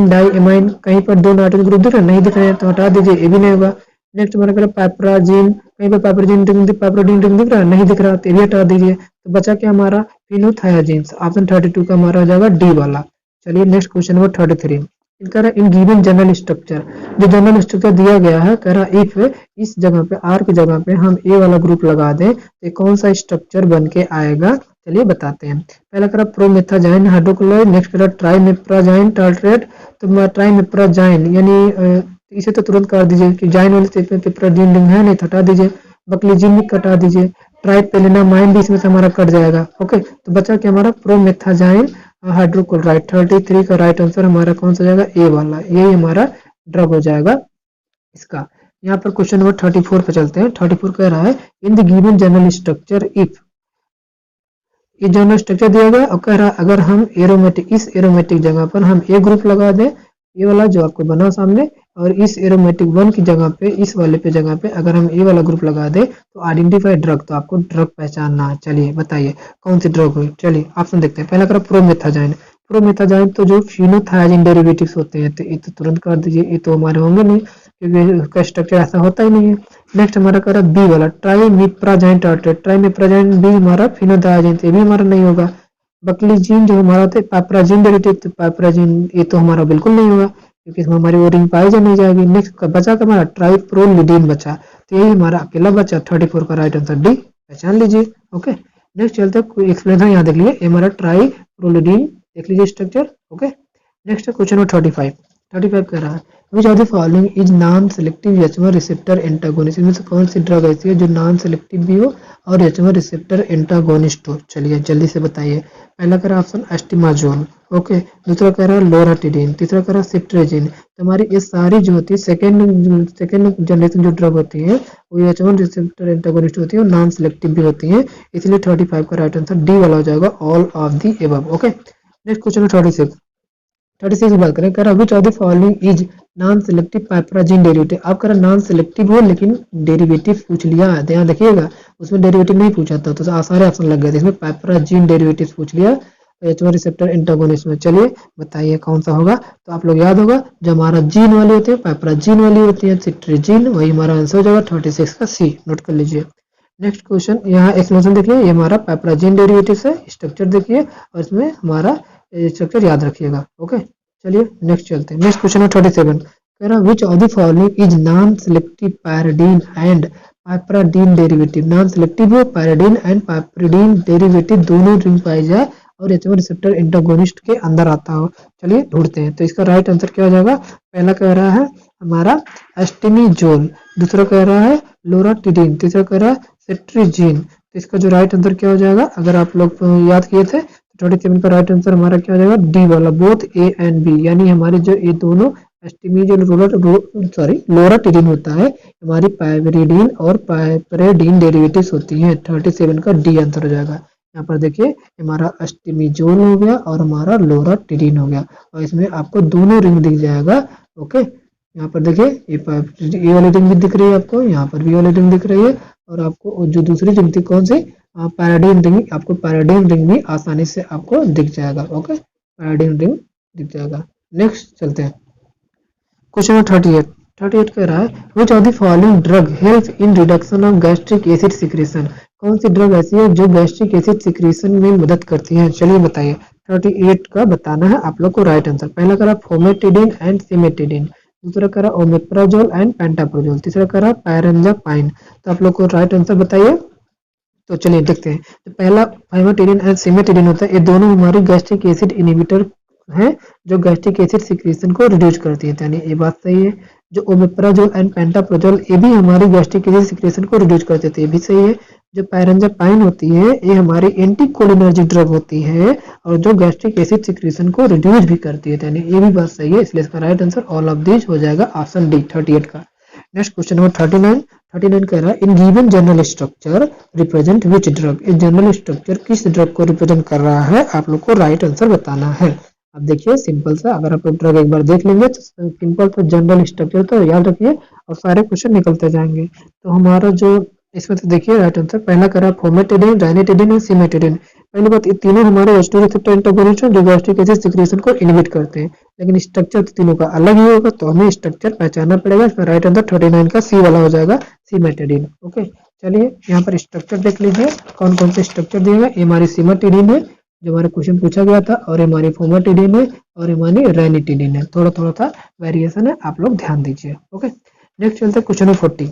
डाई एमाइन, कहीं पर दो नाइट्रोजन ग्रुप दिख रहे नहीं दिख रहे हैं तो हटा दीजिए, ये भी नहीं होगा। नेक्स्ट हमारा कह रहा है पैपराजीन, कहीं पर पैपराडीन रिंग दिख रहा है नहीं दिख रहा तो ये भी हटा दीजिए। तो बचा क्या हमारा फिनोथायाजीन्स। ऑप्शन 32 का हमारा हो जाएगा डी वाला। चलिए नेक्स्ट क्वेश्चन नंबर 33 कह रहा है इन गिवन जनरल स्ट्रक्चर, जो जनरल स्ट्रक्चर दिया गया है कह रहा है इफ इस जगह पे आर की जगह पे हम ए वाला ग्रुप लगा दें तो कौन सा स्ट्रक्चर बन के आएगा। चलिए बताते हैं। पहला कह रहा प्रोमेथाजाइन हाइड्रोक्लोराइड, नेक्स्ट कह रहा ट्राइमेप्राजाइन टार्ट्रेट। तो ट्राइमेप्राजाइन यानी इसे तो तुरंत काट दीजिए कि जाइन वाले पिप्राजीन रिंग है नहीं, हटा दीजिए। बकलीजीन भी कटा दीजिए। ट्राइपेलिनामाइन भी इसमें से हमारा कट जाएगा। ओके, तो बचा क्या हमारा प्रोमेथाजाइन हाइड्रोक्लोराइड। 33 का राइट आंसर हमारा कौन सा जाएगा, ए वाला, यही हमारा ड्रग हो जाएगा इसका। यहाँ पर क्वेश्चन नंबर 34 पे चलते हैं। 34 कह रहा है इन the given general structure if, ये जनरल स्ट्रक्चर दिया गया और कह रहा है अगर हम एरोमेटिक, इस एरोमेटिक जगह पर हम ए ग्रुप लगा दें, ये वाला जो आपको बना सामने, और इस एरोमेटिक 1 की जगह पे, इस वाले पे जगह पे अगर हम ए वाला ग्रुप लगा दे तो आइडेंटिफाई ड्रग, तो आपको ड्रग पहचानना है। चलिए बताइए कौन सी ड्रग हुई। चलिए ऑप्शन देखते हैं। पहला करो प्रोमेथाजाइन। प्रोमेथाजाइन तो जो फिनोथायाजिन डेरिवेटिव्स होते हैं तो ये तो तुरंत कर दीजिए, ये तो हमारे होंगे नहीं क्योंकि उसका स्ट्रक्चर ऐसा होता ही नहीं है। नेक्स्ट हमारा करा बी वाला ट्राइमेप्राजाइन टार्ट्रेट। ट्राइमेप्राजाइन भी हमारा फिनोथायाजिन, ये भी हमारा नहीं होगा। बकलीजीन जो हमारा थे पैपराजिन डेरिवेटिव, तो पैपराजिन ये तो हमारा बिल्कुल नहीं होगा क्योंकि इसमें हमारी वो रिंग पाई नहीं जाएगी। नेक्स्ट बचा का हमारा ट्राइप्रोलिडीन बचा, तो यही हमारा अकेला बचा। 34 का राइट आंसर डी, पहचान लीजिए। ओके, नेक्स्ट चलते हैं एक्सप्लेनेशन, यहाँ देख लीजिए हमारा ट्राइप्रोलिडीन, देख लीजिए structure. Okay, next question number 35 कह रहा है which of the following is non selective H one receptor antagonist, इनमें से कौन सी ड्रग ऐसी है जो नॉन सेलेक्टिव भी हो और एच1 रिसेप्टर एंटागोनिस्ट हो। चलिए जल्दी से बताइए। पहला कह रहा ऑप्शन एस्टिमाजोल। ओके, दूसरा कह रहा है लोराटिडिन, तीसरा कह रहा है सिट्रेजिन। तो हमारी ये सारी जो होती है सेकेंड जनरेशन जो ड्रग होती है वो एच1 रिसेप्टर एंटागोनिस्ट होती है और नॉन सेलेक्टिव भी होती है, इसलिए 35 का राइट आंसर डी वाला हो जाएगा, all of the above. Okay, next question है 36 की बात करें, कह रहा which of the following is non selective piperazine derivative. आप कह रहा नॉन सेलेक्टिव हो लेकिन डेरिवेटिव पूछ लिया है, ध्यान रखिएगा, उसमें डेरिवेटिव नहीं पूछा था तो सारे ऑप्शन लग गए थे, इसमें पाइपराजीन डेरिवेटिव पूछ लिया H1 रिसेप्टर एंटागोनिस्ट में। चलिए बताइए कौन सा होगा। तो आप लोग याद होगा जो हमारा जीन वाली होती है पाइपराजीन वाली होती है सिट्रीजीन, वही हमारा आंसर हो जाएगा 36 का सी। नोट कर लीजिए। नेक्स्ट क्वेश्चन, यहाँ एक्सप्लेनेशन देखिए, ये हमारा पाइपराजीन डेरिवेटिव है, स्ट्रक्चर देखिए और इसमें हमारा स्ट्रक्चर याद रखिएगा। ओके चलिए नेक्स्ट चलते हैं। नेक्स्ट क्वेश्चन है 37, कह रहा which of the following is non selective pyridine and piperidine derivative. Non selective हो पायरिडीन एंड पाइपरिडीन डेरिवेटिव दोनों रिंग पाई जाए और H1 रिसेप्टर एंटागोनिस्ट के अंदर आता हो। चलिए ढूंढते हैं। तो इसका राइट आंसर क्या हो जाएगा। पहला कह रहा है हमारा एस्टिमीजोल, दूसरा कह रहा है लोराटिडिन, तीसरा कह रहा है सेट्रीजीन। तो इसका जो राइट आंसर क्या हो जाएगा, अगर आप लोग याद किए थे 37 का राइट आंसर हमारा क्या हो जाएगा, डी वाला, बोथ ए एंड बी, यानी हमारे जो ये दोनों एस्टिमीजोल लोराटिडिन होता है, हमारी पाइपरिडीन और पाइपरिडीन डेरिवेटिव्स होती हैं। 37 का डी आंसर हो जाएगा। यहाँ पर देखिए हमारा एस्टिमीजोल हो गया और हमारा लोराटिडिन हो गया और इसमें आपको दोनों रिंग दिख जाएगा। ओके यहाँ पर देखिए ये वाली रिंग भी दिख रही है आपको, यहाँ पर भी वाली रिंग दिख रही है और आपको जो दूसरी रिंग थी कौन सी, पैराडाइन रिंग, आपको पैराडाइन रिंग भी आसानी से आपको दिख जाएगा। ओके पैराडाइन रिंग दिख जाएगा। नेक्स्ट चलते हैं। क्वेश्चन नंबर 38 कह रहा है which of the following drug help in reduction of gastric acid secretion. कौन सी ड्रग ऐसी है जो गैस्ट्रिक एसिड सिक्रेशन में मदद करती है। चलिए बताइए। 38 का बताना है आप लोग को राइट आंसर। पहला करा फोमेटिडिन एंड सिमेटिडिन, दूसरा करा ओमेप्राजोल एंड पेंटाप्रोजोल, तीसरा करा पायरेंजापाइन। तो आप लोग को राइट आंसर बताइए। तो चलिए देखते हैं। तो पहला फाइमेटिडिन एंड सिमेटिडिन होता है, ये दोनों हमारी गैस्ट्रिक एसिड इनिबिटर है जो गैस्ट्रिक एसिड सिक्रेशन को रिड्यूस करती है, यानी ये बात सही है। जो ओमेप्राजोल एंड पेंटाप्रोजोल ये भी हमारी गैस्ट्रिक एसिड सिक्रेशन को रिड्यूस करते थे, ये भी सही है। जो पायरेंजापाइन होती है ये हमारी एंटी कोलिनर्जिक ड्रग होती है और जो गैस्ट्रिक एसिड सिक्रेशन को रिड्यूस भी करती है, यानी ये भी बात सही है। इसलिए इसका right answer all of this हो जाएगा ऑप्शन डी 38 का। नेक्स्ट क्वेश्चन नंबर 39 कह रहा है in given general structure represent which drug. इस जनरल स्ट्रक्चर किस ड्रग को रिप्रेजेंट कर रहा है, आप लोग को राइट आंसर बताना है। अब देखिए सिंपल सा, अगर आप लोग ड्रग एक बार देख लेंगे तो सिंपल सा जनरल स्ट्रक्चर तो याद रखिए और सारे क्वेश्चन निकलते जाएंगे। तो हमारा जो इसमें तो देखिए राइट आंसर पहला करा फोमेटिडिन, राइनेटिडिन और सिमेटिडिन। पहली बात ये तीनों हमारे H2 रिसेप्टर एंटागोनिस्ट हैं जो गैस्ट्रिक एसिड सिक्रेशन को इनहिबिट करते हैं, लेकिन स्ट्रक्चर तो तीनों का अलग ही होगा तो हमें स्ट्रक्चर पहचानना पड़ेगा। इसमें राइट आंसर 39 का सी वाला हो जाएगा, सिमेटिडिन। ओके चलिए यहाँ पर स्ट्रक्चर देख लीजिए कौन कौन से स्ट्रक्चर दिएगा। ये हमारी सिमेटिडिन है जो हमारे क्वेश्चन पूछा गया था, और हमारी फोमेटिडिन है और हमारी राइनेटिडिन है। थोड़ा थोड़ा सा वेरिएशन है, आप लोग ध्यान दीजिए। ओके नेक्स्ट चलते हैं क्वेश्चन 40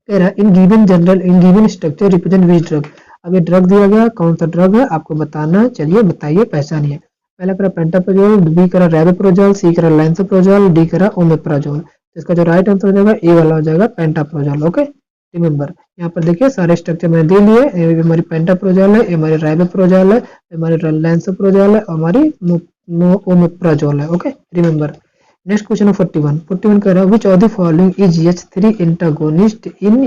कह रहा है in given structure represent which drug. अब ये ड्रग दिया गया, कौन सा ड्रग है आपको बताना है। चलिए बताइए पहचानिए। पहला करा पेंटाप्रोजोल, बी करा रैबेप्रोजोल, सी करा लैंसोप्रोजोल, डी करा ओमेप्राजोल। तो इसका जो राइट आंसर हो जाएगा ए वाला हो जाएगा पेंटाप्रोजोल। ओके रिमेंबर यहाँ पर देखिए सारे स्ट्रक्चर मैंने दे लिए। ये हमारी पेंटाप्रोजोल है, ये हमारी रैबेप्रोजोल है, हमारी लैंसोप्रोजोल है और हमारी ओमेप्राजोल है। Okay remember. नेक्स्ट क्वेश्चन है 41 कह रहा है which of the following is H3 antagonist in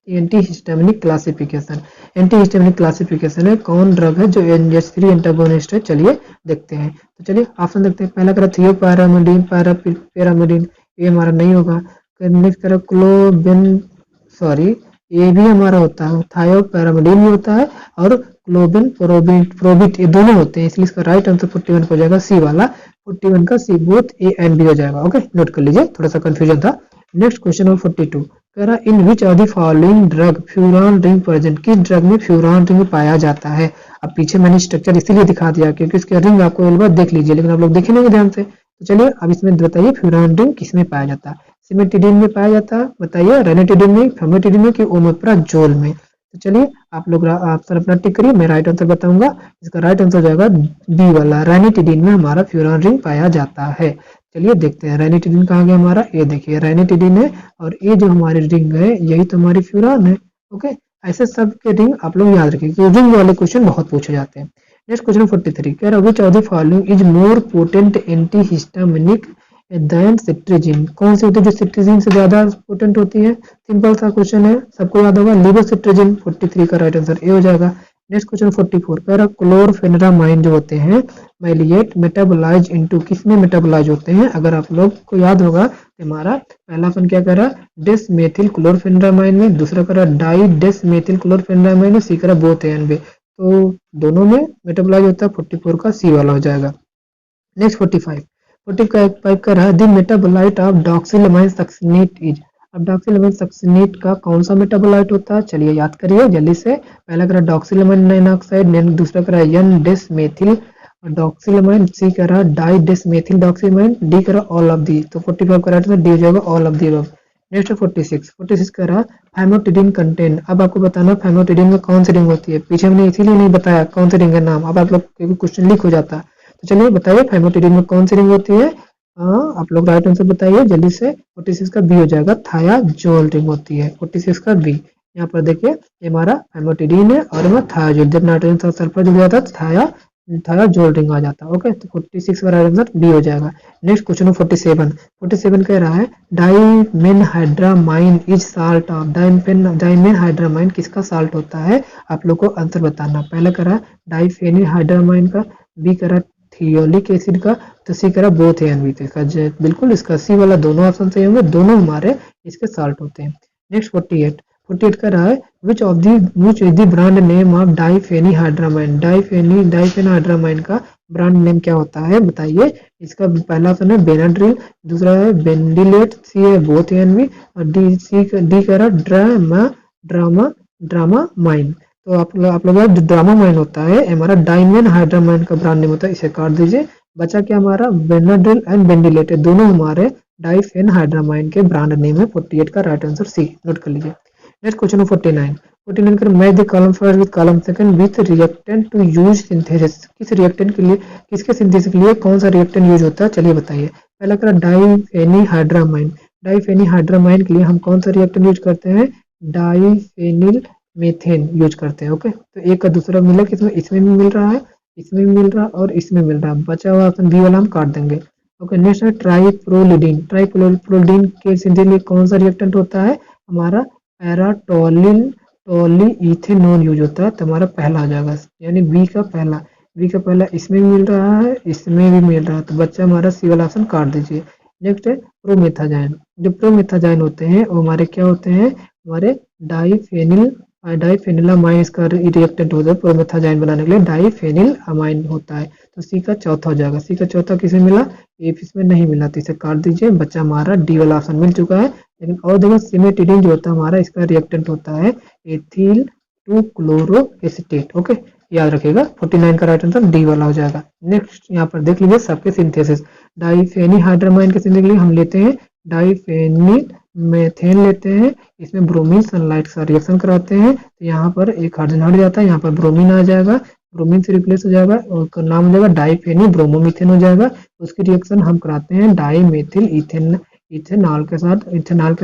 antihistaminic classification. Antihistaminic classification है, कौन ड्रग है जो H3 एंटागोनिस्ट है। चलिए देखते हैं। तो चलिए ऑप्शन देखते हैं। पहला करा थियोपैरामिडिन, पैरामिडिन, ये हमारा नहीं होगा। नेक्स्ट करा ये भी हमारा होता है, थायोपैरामिडिन भी होता है और क्लोबिन प्रोबिट ये दोनों होते हैं, इसलिए इसका राइट आंसर 41 हो जाएगा सी वाला। 41 का C both A and B हो जाएगा। ओके नोट कर लीजिए, थोड़ा सा कंफ्यूजन था। नेक्स्ट क्वेश्चन नंबर 42 कह रहा in which of the following drug furan ring present. किस ड्रग में फ्यूरान रिंग पाया जाता है। अब पीछे मैंने स्ट्रक्चर इसीलिए दिखा दिया क्योंकि इसके रिंग आपको एक बार देख लीजिए, लेकिन आप लोग देखे नहीं ध्यान से। तो चलिए अब इसमें बताइए फ्यूरान रिंग किसमें पाया जाता है। सिमेटिडिन में पाया जाता है, बताइए राइनेटिडिन में, फोमेटिडिन में कि ओमेप्राजोल में। तो चलिए आप लोग आंसर अपना टिक करिए, मैं राइट आंसर बताऊंगा। इसका राइट आंसर हो जाएगा बी वाला, राइनेटिडिन में हमारा फ्यूरान रिंग पाया जाता है। चलिए देखते हैं राइनेटिडिन कहाँ गया हमारा, ये देखिए राइनेटिडिन है और ये जो हमारी रिंग है यही तो हमारी फ्यूरान है। ओके ऐसे सब के रिंग आप लोग याद रखिए क्योंकि रिंग वाले क्वेश्चन बहुत पूछे जाते हैं। नेक्स्ट क्वेश्चन 43 कह रहा है which of the following is more potent antihistaminic than cetirizine. कौन सी होती है जो सिट्रीजिन से ज्यादा पोटेंट होती है। सिंपल सा क्वेश्चन है, सबको याद होगा लीवोसिट्रीजिन। 43 का राइट आंसर ए हो जाएगा। नेक्स्ट क्वेश्चन 44 कह रहा क्लोरफेनेरामाइन जो होते हैं मैलिएट मेटाबोलाइज इनटू, किसमें मेटाबोलाइज होते हैं? अगर आप लोग को याद होगा तो हमारा पहला ऑप्शन क्या करा, डेस मेथिल क्लोरफेनरामाइन में, दूसरा करा डाई डेस मेथिल क्लोरफेनरामाइन में, सी करा बोथ ए एंड बी। तो दोनों में मेटाबोलाइज होता है, 44 का सी वाला हो जाएगा। नेक्स्ट 45, 45 का रहा the metabolite of doxylamine succinate is. अब डॉक्सिलमाइन सक्सिनेट का कौन सा मेटाबोलाइट होता है? चलिए याद करिए जल्दी से। पहला करा डॉक्सिलमाइन नाइट्रोक्साइड, दूसरा करा एन डेस मेथिल डॉक्सिलमाइन, सी करा डाई डेस मेथिल डॉक्सिलमाइन, डी करा ऑल ऑफ दी। तो 45 का राइट आंसर डी हो जाएगा, all of the above. Next 46, 46 का रहा फैमोटिडिन कंटेंट। अब आपको बताना फैमोटिडिन में कौन सी रिंग होती है। पीछे हमने इसीलिए नहीं बताया कौन सी रिंग का नाम, अब आप लोग क्वेश्चन लीक हो जाता है। तो चलिए बताइए फैमोटिडिन में कौन सी रिंग होती है? आप लोग राइट आंसर बताइए जल्दी से। 46 का बी हो जाएगा, थायाजोल रिंग होती है 46 का बी। यहाँ पर देखिए ये हमारा फैमोटिडिन है और हमारा थायाजोल, जब नाइट्रोजन सल्फर जुड़ जाता है थायाजोल रिंग आ जाता है। ओके, तो 46 का राइट आंसर बी हो जाएगा। नेक्स्ट क्वेश्चन 47, 47 कह रहा है डाइमेनहाइड्रामाइन इज साल्ट ऑफ। डाइमेनहाइड्रामाइन किसका साल्ट होता है? आप लोग को आंसर बताना। पहला करा डाइफेनिहाइड्रामाइन का, बी करा थियोलिक एसिड का, तो सी करा बोथ ए एंड बी। तो इसका बिल्कुल इसका सी वाला दोनों ऑप्शन सही होंगे, दोनों हमारे इसके साल्ट होते हैं। नेक्स्ट 48, 48 का रहा है which is the brand name of diphenhydramine. Diphenhydramine का ब्रांड नेम क्या होता है बताइए। इसका पहला ऑप्शन है बेनाड्रिल, दूसरा है बेंडिलेट, सी है बोथ ए एंड बी, और डी करा ड्रामामाइन। तो आप लोग ड्रामामाइन होता है हमारा डाइमेन हाइड्रामाइन का ब्रांड नेम होता है, इसे काट दीजिए। बचा क्या हमारा बेनाड्रिल एंड बेंडिलेट, दोनों हमारे डाइफेन हाइड्रामाइन के ब्रांड नेम है। 48 का राइट आंसर सी, नोट कर लीजिए। नेक्स्ट क्वेश्चन 49, 49 कर match the column first with column second with reactant to use synthesis. किस रिएक्टेंट के लिए, किसके सिंथेसिस के लिए कौन सा रिएक्टेंट यूज होता है? चलिए बताइए। पहला करा डाइफेनिहाइड्रामाइन, डाइफेनिहाइड्रामाइन के लिए हम कौन सा रिएक्टेंट यूज करते हैं? डाइफेनिल मेथेन यूज करते हैं। ओके, तो एक का दूसरा मिला किसमें, इसमें भी मिल रहा है, इसमें भी मिल रहा है और इसमें मिल रहा है। बचा हुआ ऑप्शन बी वाला हम काट देंगे। ओके, नेक्स्ट है ट्राइप्रोलिडीन। ट्राइप्रोलिडीन के सिंथेसिस लिए कौन सा रिएक्टेंट होता है? हमारा पैराटोलिन टोलीइथेनॉल यूज होता है, तो हमारा पहला आ जाएगा, यानी बी का पहला। बी का पहला इसमें मिल रहा है, इसमें भी मिल रहा है, तो बच्चा हमारा सी वाला ऑप्शन काट दीजिए। नेक्स्ट है प्रोमेथाजाइन। जो प्रोमेथाजाइन होते हैं वो हमारे क्या होते हैं? हमारे डाइफेनिलामाइन इसका रिएक्टेंट होता है प्रोमेथाजाइन बनाने के लिए, डाइफेनिलामाइन होता है। तो सी का चौथा हो जाएगा। सी का चौथा किसे मिला? ए इसमें नहीं मिला, तो इसे काट दीजिए। बच्चा हमारा डी वाला ऑप्शन मिल चुका है। लेकिन और देखो सिमेटिडिन जो होता है हमारा, इसका रिएक्टेंट होता है ethyl two chloro acetate. Okay, याद रखिएगा। 49 का राइट आंसर डी वाला हो जाएगा। नेक्स्ट यहाँ पर देख लीजिए सबके सिंथेसिस। डाइफेनिहाइड्रामाइन के सिंथेसिस के लिए हम लेते हैं डाइफेनिल मेथेन लेते हैं, इसमें ब्रोमीन सनलाइट का रिएक्शन कराते हैं, तो यहाँ पर एक हाइड्रोजन हट जाता है, यहाँ पर ब्रोमीन आ जाएगा, ब्रोमीन से रिप्लेस हो जाएगा और नाम हो जाएगा डाइफेनी ब्रोमोमीथेन हो जाएगा। उसकी रिएक्शन हम कराते हैं डाईमेथिल इथेनॉल के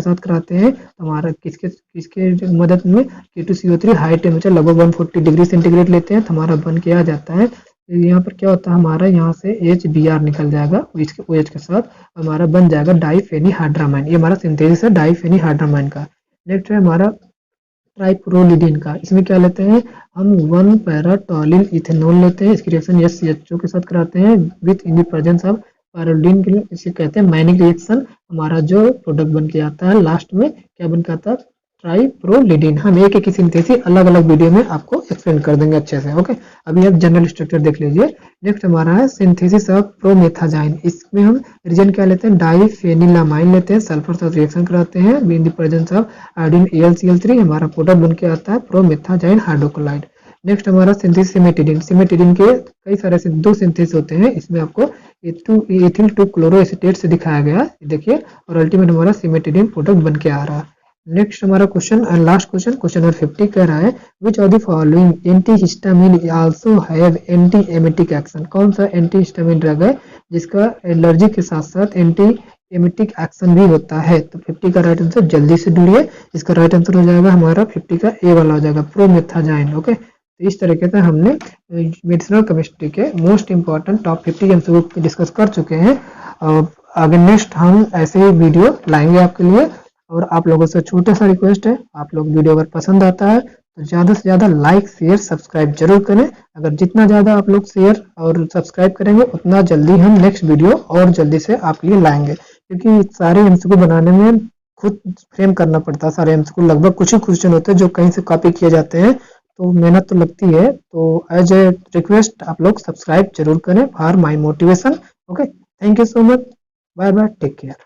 साथ कराते हैं। हमारा किसके किसके मदद में? K2CO3 हाई टेम्परेचर लगभग 140 डिग्री सेंटीग्रेड लेते हैं, तो हमारा बन के आ जाता है। यहाँ पर क्या होता है हमारा, यहाँ से HBr निकल जाएगा इसके OH के साथ, हमारा बन जाएगा डाइफेनिहाइड्रामाइन। ये हमारा सिंथेसिस है डाइफेनिहाइड्रामाइन का। नेक्स्ट है हमारा ट्राइप्रोलिडीन का। इसमें क्या लेते हैं हम? 1 पैराटोलिल इथेनॉल लेते हैं, इसकी रिएक्शन SCHO के साथ कराते हैं with in the presence of paratolin के लिए, इसे कहते हैं मैनिक रिएक्शन। हमारा जो प्रोडक्ट बन के आता है लास्ट में क्या बन के आता है? ट्राइप्रोलिडीन। हम एक एक सिंथेसिस अलग अलग वीडियो में आपको एक्सप्लेन कर देंगे अच्छे से। ओके, अभी आप जनरल स्ट्रक्चर देख लीजिए। नेक्स्ट हमारा है सिंथेसिस ऑफ प्रोमेथाजाइन। इसमें हम रीजन क्या लेते हैं? डाइफेनिलामाइन लेते हैं, सल्फर साथ रिएक्शन कराते हैं इन the presence of iodine AlCl3, हमारा प्रोडक्ट बन के आता है प्रोमेथाजाइन हाइड्रोक्लोराइड। नेक्स्ट हमारा सिंथेसिस सिमेटिडिन। सिमेटिडिन के कई सारे दो सिंथेसिस होते हैं, इसमें आपको एथिल टू क्लोरो एसिटेट से दिखाया गया देखिए, और अल्टीमेट हमारा सिमेटिडिन प्रोडक्ट बन के आ रहा है। नेक्स्ट हमारा question and last question, question number 50 कह रहा है which of the following antihistamine also have anti emetic action. कौन सा एंटीहिस्टामिन ड्रग है जिसका एलर्जी के साथ साथ एंटी एमेटिक एक्शन भी होता है? तो 50 का राइट आंसर जल्दी से ढूंढिए। इसका राइट आंसर हो जाएगा हमारा 50 का ए वाला हो जाएगा, प्रोमेथाजाइन। ओके, तो इस तरीके से हमने मेडिसिनल केमिस्ट्री के most important top 50 MCQ discuss कर चुके हैं। आगे नेक्स्ट हम ऐसे ही वीडियो लाएंगे आपके लिए, और आप लोगों से छोटा सा रिक्वेस्ट है, आप लोग वीडियो अगर पसंद आता है तो ज़्यादा से ज़्यादा लाइक शेयर सब्सक्राइब जरूर करें। अगर जितना ज़्यादा आप लोग शेयर और सब्सक्राइब करेंगे उतना जल्दी हम नेक्स्ट वीडियो और जल्दी से आपके लिए लाएंगे, क्योंकि सारे एमसीक्यू बनाने में खुद फ्रेम करना पड़ता है। सारे एमसीक्यू लगभग कुछ ही क्वेश्चन होते हैं जो कहीं से कॉपी किए जाते हैं, तो मेहनत तो लगती है। तो एज ए रिक्वेस्ट आप लोग सब्सक्राइब जरूर करें for my motivation. Okay, thank you so much, bye bye, take care.